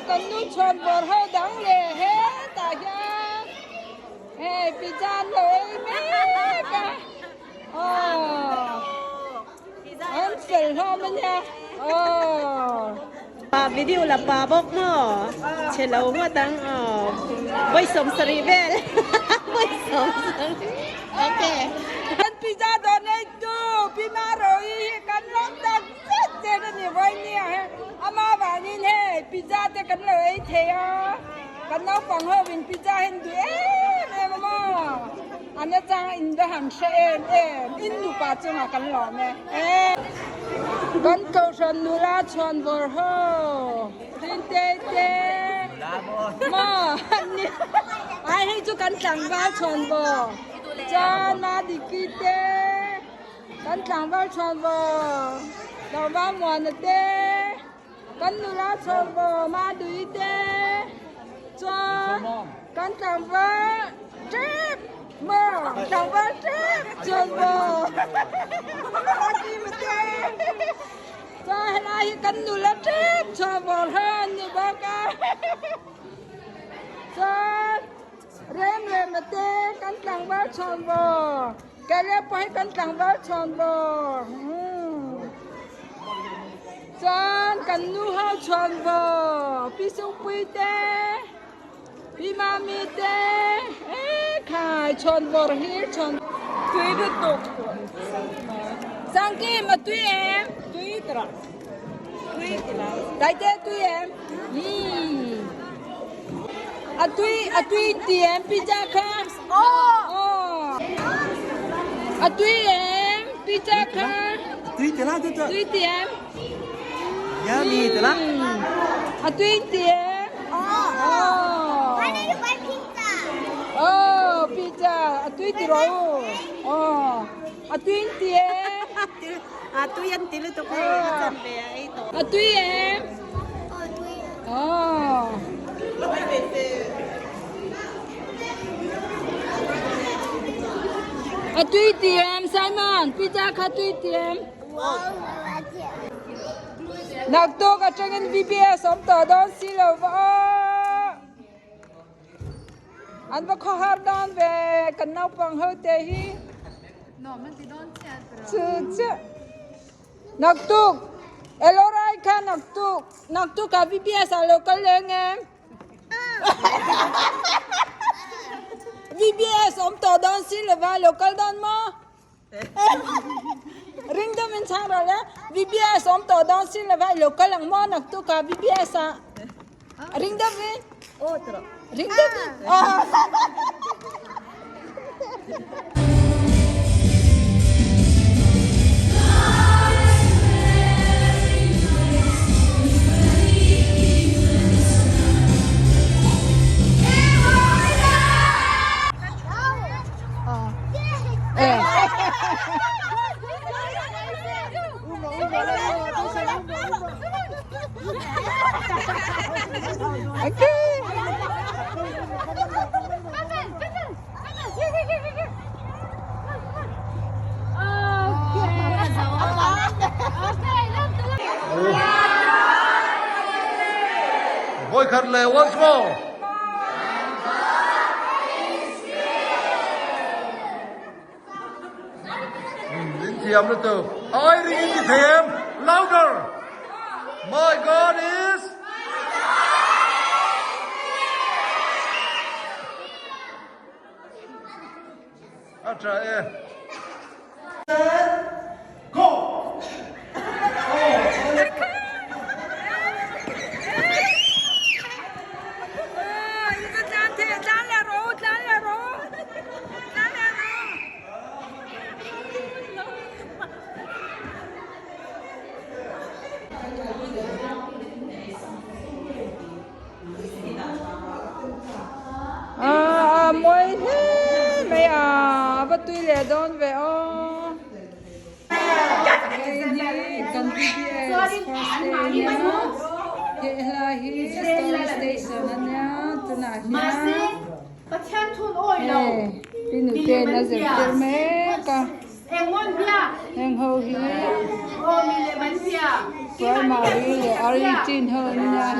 กันนู้ชนบอลเฮดังเลยเฮ้ตายาเฮ้พิจารเลยแม่กันอ๋ออันเสร็จแล้วมันเนี่ยอ๋อวิดีโอละปาบอกเนาะเชลล์มาตั้งไว้สมสรีเวลไว้สมสรีโอเคกันพิจารโดนไอ้ดูพี่มาโรยกันล้มดังเจ๊กันนี่ไว้เนี่ยอามาบ้านนี่เฮ้พิจารแต่กันเลยเทียกันน้องฟังเฮวินพิจารเห็นดูเอ็มมาอันนี้จังอินเดหันเชนอินดูป่าจังกันหล่อแม่กันเขาชนดูแลชนบอร์โฮรินเต้เต้มาอันนี้ไอ้ให้จุกันจังว่าชนบอร์จานมาดิกิเต้กันจังว่าชนบอร์เราว่ามวนเต้กันดูแลชนบอร์มาดูเต้จานกันจังว่าเจ็บมาจังว่าเจ็บชนบอร์ดีมาเต้จานอะไรกันดูแลเจ็บชนบอร์เฮินนี่บ้ากันจานเริ่มเลยมาเต้กันจังว่าชนบอร์แกเรียกไปกันจังว่าชนบอร์จานกันนูเฮาชนบอร์พี่สุปุยเต้พี่มามีเต้ขายชนบอร์ฮีชนตุยก็ตกสังกีมาตุยเอ็มตุยตระได้เต้ตุยเอ็มอะตุยเตียมพิจาค่ะอะตุยเอ็มพิจาค่ะตุยเตล่าตุยตุยเตียมยามีเตล่าอะตุยเตียมอันนี้เป็นพิซซ่าพิซซ่าอะตุยติโรอะตุยเตียมตุยันติลุตุกเลยจันเบียไอ้ตัวอะตุยเอ็มอะตุยเตียมไซมอนพิซซ่าค่ะตุยเตียมนักตัวก็จะเงิน VBS สมต่อดอนสิแล้วว่าอันว่าข้อหาดอนเวกันน้าปังเฮเตฮีน้องมันจะดอนเสียจ้ะนักตัวเอลไรค่ะนักตัวกับ VBS อะไรกันเลยไง VBS สมต่อดอนสิแล้วว่าโลกัลดอนมาริงดมินชาร์ละ VBS สมต่อดอนสิแล้วว่าโลกัลหลังมานักตัวกับ VBS ริงดมินริงดมินVoy Carle once more. Linh thiềm nữa từ. Ai ring in thiềm louder. My God is. After go. Mỗi thế mày bắt tôi lẻ đón về cần VBS first day nha hiện là hi story station anh nha tôi nói nha tin được tiền là dễ tiền mấy cả em hầu hi với mà đi để origin hơn nha